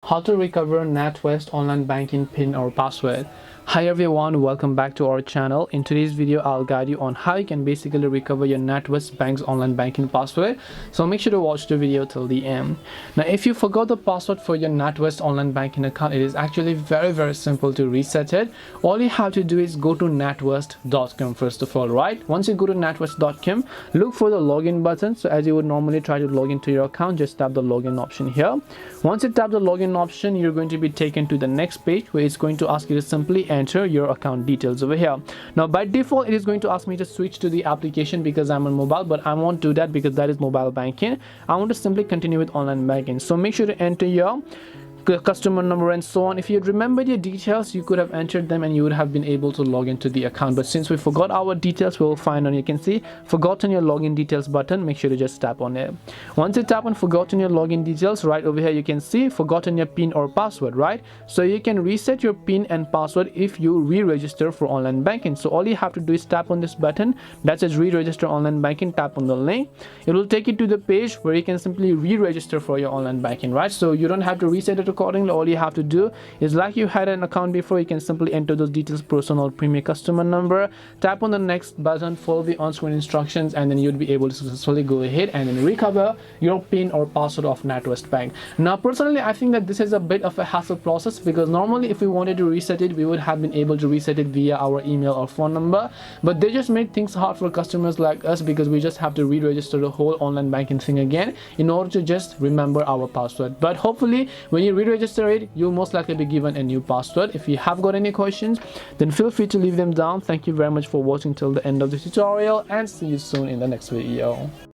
how to recover NatWest online banking PIN or password. Hi everyone, welcome back to our channel. In today's video, I'll guide you on how you can basically recover your Natwest Bank's online banking password. So make sure to watch the video till the end. Now, if you forgot the password for your Natwest online banking account, it is actually very simple to reset it. All you have to do is go to natwest.com first of all, right? Once you go to natwest.com, look for the login button. So as you would normally try to log into your account, just tap the login option here. Once you tap the login option, you're going to be taken to the next page where it's going to ask you to simply enter your account details over here. Now by default, it is going to ask me to switch to the application because I'm on mobile, but I won't do that because that is mobile banking. I want to simply continue with online banking. So make sure to enter your customer number and so on. If you remembered your details, you could have entered them and you would have been able to log into the account. But since we forgot our details, we will find on, you can see forgotten your login details button. Make sure to just tap on it. Once you tap on forgotten your login details, right over here you can see forgotten your PIN or password, right? So you can reset your PIN and password if you re-register for online banking. So all you have to do is tap on this button that says re-register online banking. Tap on the link. It will take you to the page where you can simply re-register for your online banking, right? So you don't have to reset it accordingly. All you have to do is, like you had an account before, you can simply enter those details, personal, premier, customer number, tap on the next button, follow the on-screen instructions, and then you'll be able to successfully go ahead and then recover your PIN or password of Natwest Bank. Now personally, I think that this is a bit of a hassle process because normally if we wanted to reset it, we would have been able to reset it via our email or phone number, but they just made things hard for customers like us because we just have to re-register the whole online banking thing again in order to just remember our password. But hopefully when you re-register it, you'll most likely be given a new password. If you have got any questions, then feel free to leave them down. Thank you very much for watching till the end of the tutorial and see you soon in the next video.